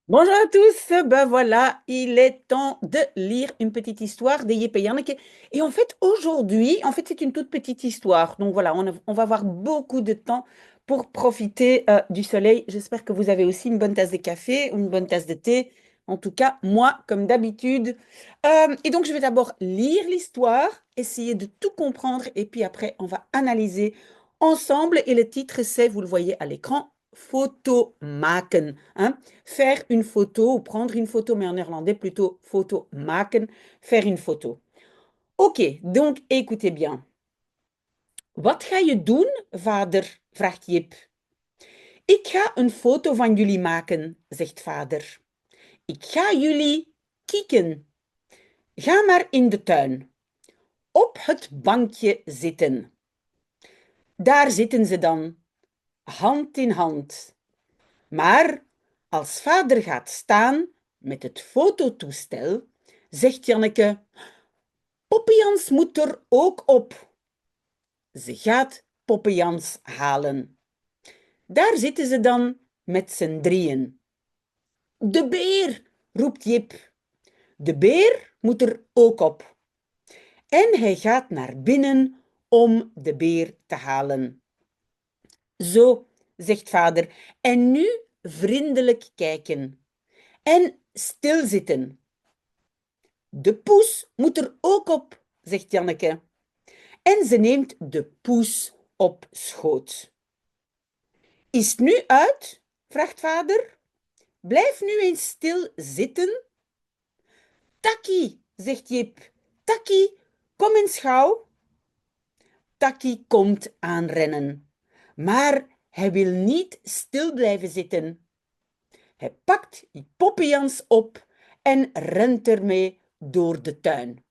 Bonjour à tous, ben voilà, il est temps de lire une petite histoire de Jeppe et Janneke. Et en fait, aujourd'hui, c'est une toute petite histoire. Donc voilà, on va avoir beaucoup de temps pour profiter du soleil. J'espère que vous avez aussi une bonne tasse de café ou une bonne tasse de thé. En tout cas, moi, comme d'habitude. Et donc, je vais d'abord lire l'histoire, essayer de tout comprendre, et puis après, on va analyser ensemble. Et le titre, c'est, vous le voyez à l'écran, Photo maken, hein. Faire une photo ou prendre une photo, mais en néerlandais plutôt photo maken, faire une photo. Oké, donc écoutez bien. Wat ga je doen, vader? Vraagt Jip. Ik ga een foto van jullie maken, zegt vader. Ik ga jullie kieken. Ga maar in de tuin. Op het bankje zitten. Daar zitten ze dan, hand in hand. Maar als vader gaat staan met het fototoestel, zegt Janneke: Poppejans moet er ook op. Ze gaat Poppejans halen. Daar zitten ze dan met z'n drieën. De beer, roept Jip. De beer moet er ook op. En hij gaat naar binnen om de beer te halen. Zo, zegt vader, en nu vriendelijk kijken. En stilzitten. De poes moet er ook op, zegt Janneke. En ze neemt de poes op schoot. Is het nu uit? Vraagt vader. Blijf nu eens stil zitten. Takkie, zegt Jip. Takkie, kom eens gauw. Takkie komt aanrennen. Maar hij wil niet stil blijven zitten. Hij pakt Poppejans op en rent ermee door de tuin.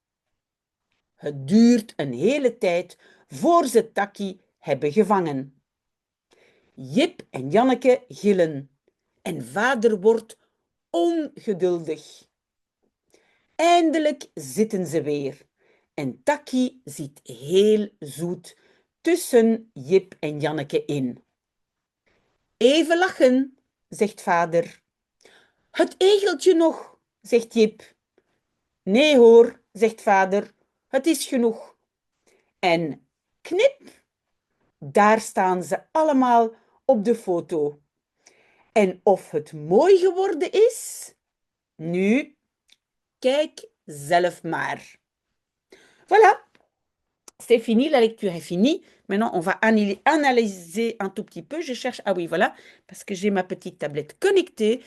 Het duurt een hele tijd voor ze Takkie hebben gevangen. Jip en Janneke gillen en vader wordt ongeduldig. Eindelijk zitten ze weer en Takkie zit heel zoet tussen Jip en Janneke in. Even lachen, zegt vader. Het egeltje nog, zegt Jip. Nee hoor, zegt vader, het is genoeg. En knip, daar staan ze allemaal op de foto. En of het mooi geworden is? Nu, kijk zelf maar. Voilà, c'est fini, la lecture est finie. Maintenant, on va analyser un tout petit peu. Je cherche, ah oui, voilà, parce que j'ai ma petite tablette connectée.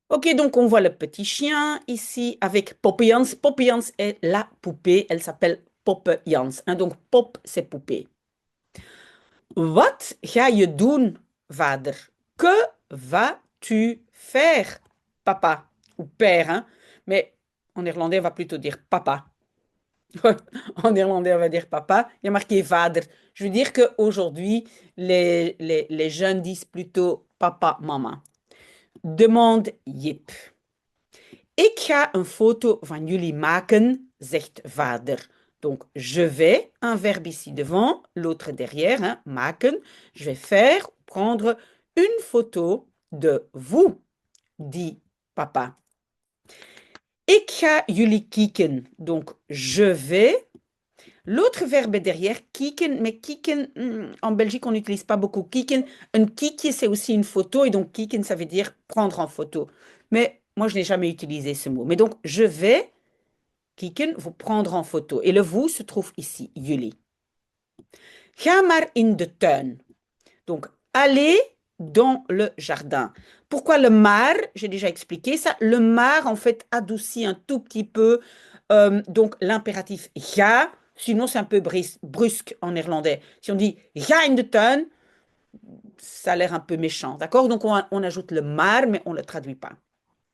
Ok, donc on voit le petit chien ici avec Poppe Jans. Poppe Jans est la poupée, elle s'appelle Poppe Jans, hein. Donc Pop, c'est poupée. Wat ga je doen, vader? Que vas-tu faire, papa? Ou père, hein? Mais en néerlandais, on va plutôt dire papa. En néerlandais, on va dire papa. Il y a marqué vader. Je veux dire qu'aujourd'hui, les jeunes disent plutôt papa, maman. Demande Jip. Ik ga een foto van jullie maken, zegt vader. Donc, je vais, un verbe ici devant, l'autre derrière, hein, maken. Je vais faire, prendre une photo de vous, dit papa. Ik ga jullie kieken. Donc, je vais. L'autre verbe derrière, kieken, mais kieken, en Belgique, on n'utilise pas beaucoup kieken. Un kiekje, c'est aussi une photo, et donc kieken, ça veut dire prendre en photo. Mais moi, je n'ai jamais utilisé ce mot. Mais donc, je vais, kieken, vous prendre en photo. Et le vous se trouve ici, jullie. Ga maar in de tuin. Donc, allez dans le jardin. Pourquoi le maar? J'ai déjà expliqué ça. Le maar, en fait, adoucit un tout petit peu donc l'impératif ga. Sinon, c'est un peu brusque en néerlandais. Si on dit ga in de tuin, ça a l'air un peu méchant, d'accord? Donc, on ajoute le maar, mais on ne le traduit pas.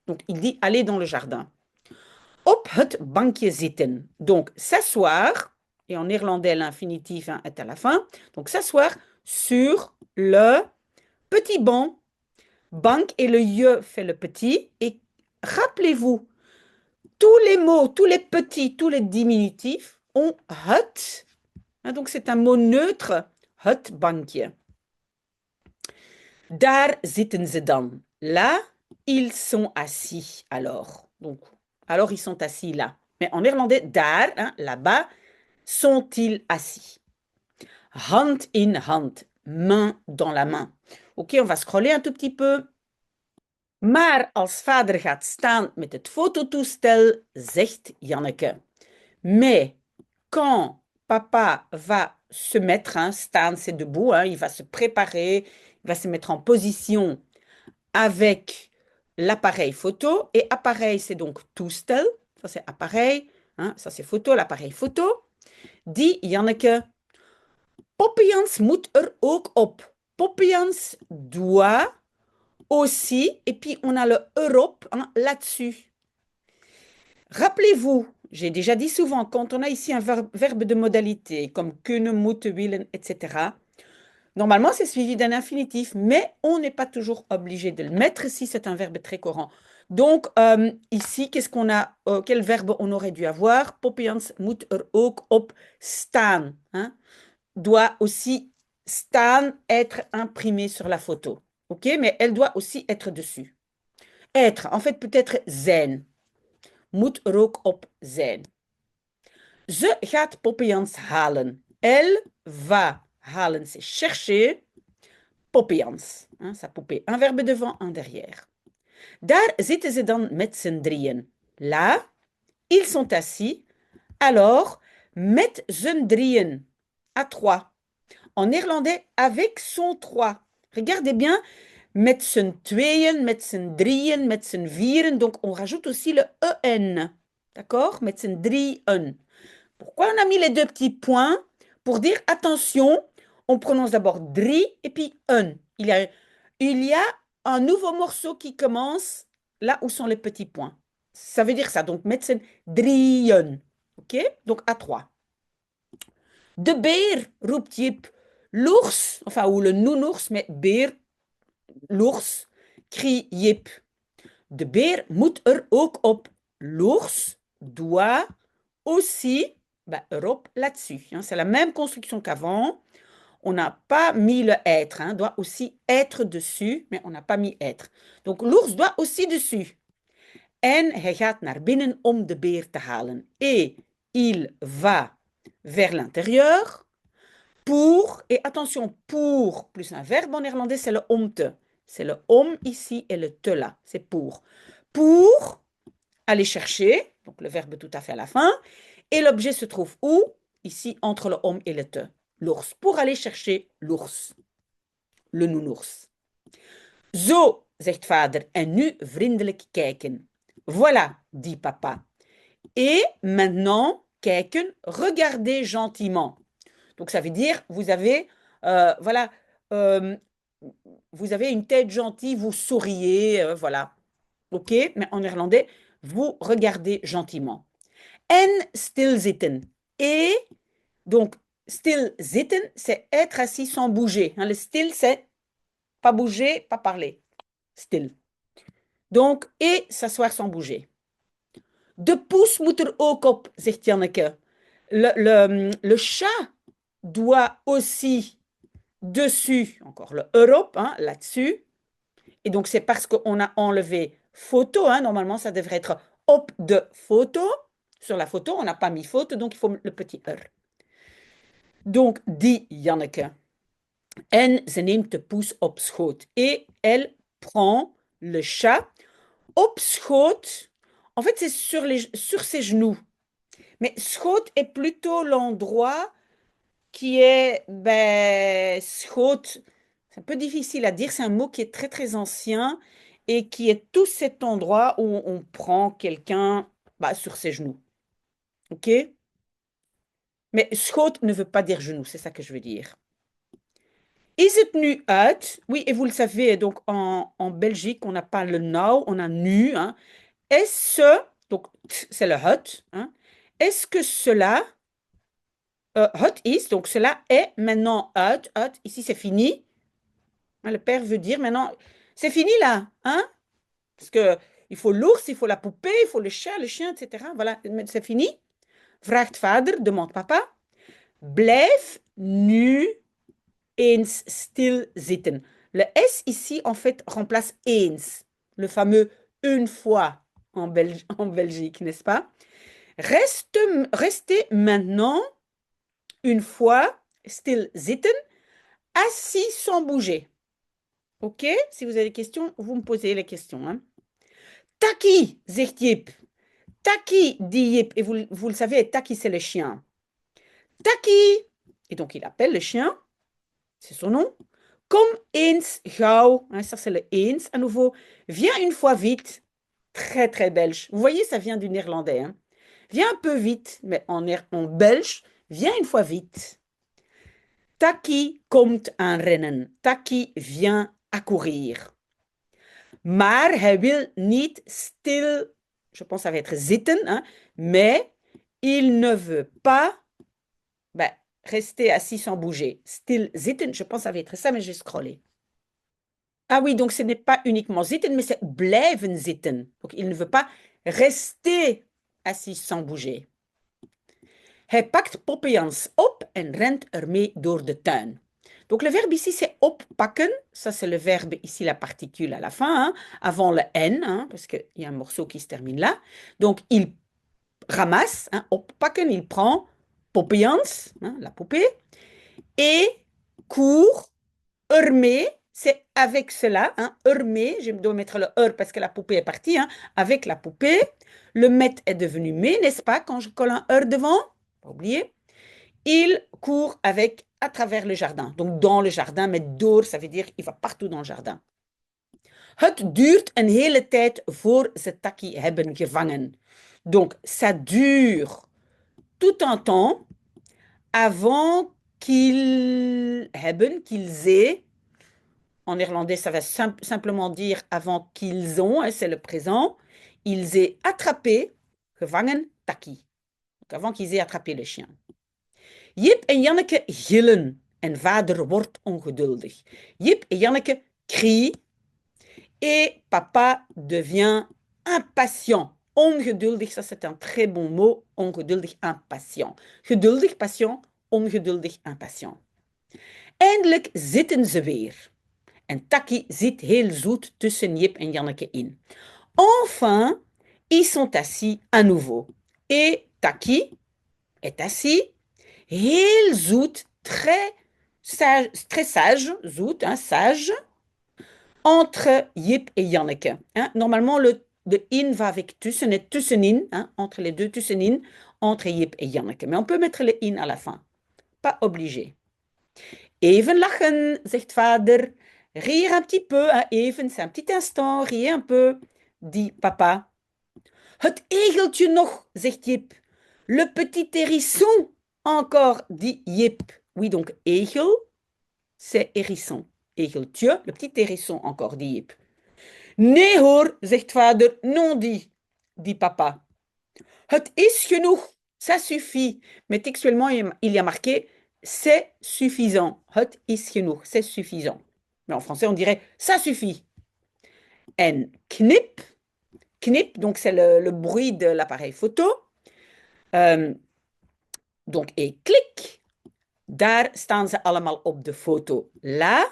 Donc, il dit aller dans le jardin. Op het bankje zitten. Donc, s'asseoir. Et en néerlandais, l'infinitif hein, est à la fin. Donc, s'asseoir sur le petit banc. Bank et le je fait le petit. Et rappelez-vous, tous les mots, tous les petits, tous les diminutifs ont het. Hein, donc, c'est un mot neutre. Het bankje. Daar zitten ze dan. Là, ils sont assis alors. Donc, alors ils sont assis là. Mais en néerlandais, daar, hein, là-bas, sont-ils assis? Hand in hand, main dans la main. Ok, on va scroller un tout petit peu. Maar als vader gaat staan met het fototoestel, zegt Janneke. Mais quand papa va se mettre, hein, staan c'est debout, hein, il va se préparer, il va se mettre en position avec l'appareil photo. Et appareil, c'est donc toestel. Ça, c'est appareil. Hein, ça, c'est photo, l'appareil photo. Dit Janneke, Poppejans moet er ook op. Poppejans doit aussi. Et puis, on a le Europe hein, là-dessus. Rappelez-vous, j'ai déjà dit souvent, quand on a ici un verbe de modalité, comme kunnen, moeten, willen, etc., normalement, c'est suivi d'un infinitif, mais on n'est pas toujours obligé de le mettre si c'est un verbe très courant. Donc, ici, qu'est-ce qu'on a, quel verbe on aurait dû avoir? Poppejans moet er ook op staan. Hein? Doit aussi staan, être imprimé sur la photo. OK? Mais elle doit aussi être dessus. Être, en fait, peut-être zijn. Moet er ook op zijn. Ze gaat Poppejans halen. Elle va halen, c'est chercher. Poppejans, hein, sa poupée. Un verbe devant, un derrière. Daar zitten ze dan met z'n drieën. Là, ils sont assis. Alors, met z'n drieën. À trois. En néerlandais, avec son trois. Regardez bien, met z'n tweeën, met z'n drieën, met z'n vieren. Donc, on rajoute aussi le en. D'accord? Met z'n drieën. Pourquoi on a mis les deux petits points? Pour dire attention, on prononce d'abord drie et puis un. Il y a un nouveau morceau qui commence là où sont les petits points. Ça veut dire ça. Donc, met z'n drieën. OK? Donc, à trois. De beer, roept Jip. L'ours, enfin, ou le nounours, mais beer, l'ours, crie Jip. De beer moet er ook op. L'ours doit aussi Europe là-dessus. Hein. C'est la même construction qu'avant. On n'a pas mis le être. Hein. Doit aussi être dessus, mais on n'a pas mis être. Donc l'ours doit aussi dessus. En hij gaat naar binnen om de beer te halen. Et il va vers l'intérieur pour, et attention, pour, plus un verbe en néerlandais, c'est le omte. C'est le om ici et le te là. C'est pour. Pour aller chercher, donc le verbe tout à fait à la fin, et l'objet se trouve où? Ici, entre le om et le te. L'ours. Pour aller chercher l'ours. Le nounours. Zo, zegt vader, en nu vriendelijk kijken. Voilà, dit papa. Et maintenant, kijken, regardez gentiment. Donc ça veut dire, vous avez, voilà, euh, vous avez une tête gentille, vous souriez, voilà. OK? Mais en néerlandais, vous regardez gentiment. En stilzitten. Et donc, stilzitten, c'est être assis sans bouger. Hein, le stil, c'est pas bouger, pas parler. Stil. Donc, et s'asseoir sans bouger. De poes moet er ook op, zegt Janneke. Le chat doit aussi dessus, encore le Europe, hein, là-dessus. Et donc, c'est parce qu'on a enlevé photo. Hein, normalement, ça devrait être op de photo. Sur la photo, on n'a pas mis faute, donc il faut le petit R. Donc, dit Janneke. En ze neemt de poes op schoot. Et elle prend le chat op schoot. En fait, c'est sur ses genoux. Mais schoot est plutôt l'endroit qui est, schoot, c'est un peu difficile à dire, c'est un mot qui est très très ancien et qui est tout cet endroit où on prend quelqu'un sur ses genoux. OK? Mais schoot ne veut pas dire genou, c'est ça que je veux dire. Is het nu uit? Oui, et vous le savez, donc en Belgique, on n'a pas le nou, on a nu. Hein. Est-ce, donc c'est le het, hein. Est-ce que cela, het is, donc cela est maintenant uit, uit, ici c'est fini. Hein, le père veut dire maintenant, c'est fini là, hein? Parce que il faut l'ours, il faut la poupée, il faut le chat, le chien, etc. Voilà, c'est fini. Vraagt vader, demande papa. Blijf nu eens stil zitten. Le S ici, en fait, remplace eens. le fameux une fois en Belgique, n'est-ce pas? Restez maintenant une fois stil zitten, assis sans bouger. OK? Si vous avez des questions, vous me posez les questions, hein. Taki, zegt Jip. Taki, dit Jip. Et vous le savez, Taki, c'est le chien. Taki! Et donc, il appelle le chien, c'est son nom. Kom eens gauw. Hein, ça, c'est le eens à nouveau. Viens une fois vite. Très, très belge. Vous voyez, ça vient du néerlandais. Hein. Viens un peu vite, mais en belge, viens une fois vite. Taki komt aanrennen. Taki vient accourir. Maar hij wil niet stil, je pense ça va être zitten, hein, mais il ne veut pas ben, rester assis sans bouger. Stil zitten, je pense ça va être ça, mais j'ai scrollé. Ah oui, donc ce n'est pas uniquement zitten, mais c'est blijven zitten. Donc il ne veut pas rester assis sans bouger. Hij pakt Poppejans op en rent ermee door de tuin. Donc le verbe ici, c'est oppakken. Ça, c'est le verbe ici, la particule à la fin, hein, avant le N, hein, parce qu'il y a un morceau qui se termine là. Donc, il ramasse, hein, oppakken, il prend Poppejans, hein, la poupée, et court, ermee, c'est avec cela, hein, ermee, je dois mettre le parce que la poupée est partie, hein, avec la poupée. Le met est devenu mais, n'est-ce pas, quand je colle un devant? Pas oublier. Il court avec à travers le jardin. Donc dans le jardin, mais door, ça veut dire il va partout dans le jardin. Het duurt een hele tijd voor ze Taki hebben gevangen. Donc ça dure tout un temps avant qu'ils hebben, qu'ils aient. En néerlandais, ça va simplement dire avant qu'ils ont, hein, c'est le présent. Ils aient attrapé, gevangen, Taki. Donc avant qu'ils aient attrapé le chien. Jip en Janneke gillen en vader wordt ongeduldig. Jip et Janneke crient et papa devient impatient. Ongeduldig, ça c'est un très bon mot. Ongeduldig, impatient. Geduldig, patient, ongeduldig, impatient. Eindelijk zitten ze weer. En Taki zit heel zoet tussen Jip en Janneke in. Enfin, ils sont assis à nouveau. Et Taki est assis heel zoet, très sage, zoet, hein, sage, entre Jip et Janneke. Hein. Normalement, le in va avec tussen et tussenin, hein, entre les deux, tussenin, entre Jip et Janneke. Mais on peut mettre le in à la fin. Pas obligé. Even lachen, zegt vader. Rire un petit peu, hein, even, c'est un petit instant, riez un peu, dit papa. Het egeltje nog, zegt Jip. Le petit hérisson, encore, dit Jip. Oui, donc egel, c'est hérisson. Egeltje, le petit hérisson, encore, dit Jip. Nee hoor, zegt vader. Non, dit papa. Het is genoeg, ça suffit. Mais textuellement, il y a marqué c'est suffisant. Het is genoeg, c'est suffisant. Mais en français, on dirait ça suffit. En knip, knip, donc c'est le bruit de l'appareil photo. Donc, et clic, daar staan ze allemaal op de foto. Là,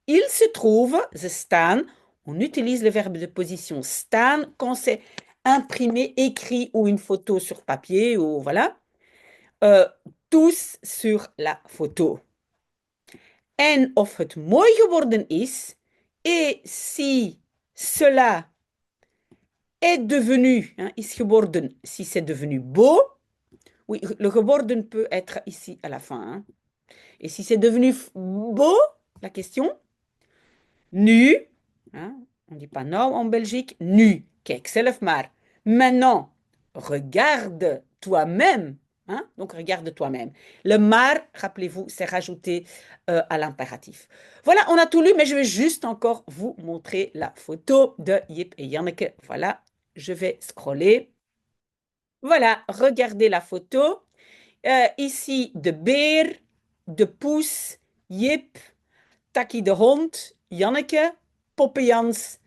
ils se trouvent, ze staan. On utilise le verbe de position staan quand c'est imprimé, écrit ou une photo sur papier ou voilà. Tous sur la photo. En of het mooi geworden is, et si cela est devenu, hein, is geworden, si c'est devenu beau, oui, le geworden peut être ici à la fin. Hein. Et si c'est devenu beau, la question, nu, hein, on ne dit pas nou en Belgique, nu, kijk zelf maar. Maintenant, regarde toi-même. Hein? Donc, regarde toi-même. Le maar, rappelez-vous, c'est rajouté à l'impératif. Voilà, on a tout lu, mais je vais juste encore vous montrer la photo de Jip et Janneke. Voilà, je vais scroller. Voilà, regardez la photo. Ici, de beer, de poes, Jip, Taki de hond, Janneke, Poppejans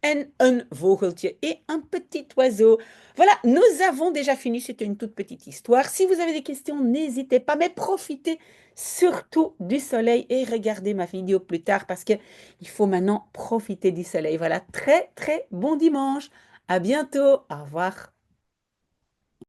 en un vogeltje et un petit oiseau. Voilà, nous avons déjà fini. C'était une toute petite histoire. Si vous avez des questions, n'hésitez pas, mais profitez. surtout du soleil et regardez ma vidéo plus tard parce que il faut maintenant profiter du soleil. Voilà, très très bon dimanche. À bientôt. Au revoir.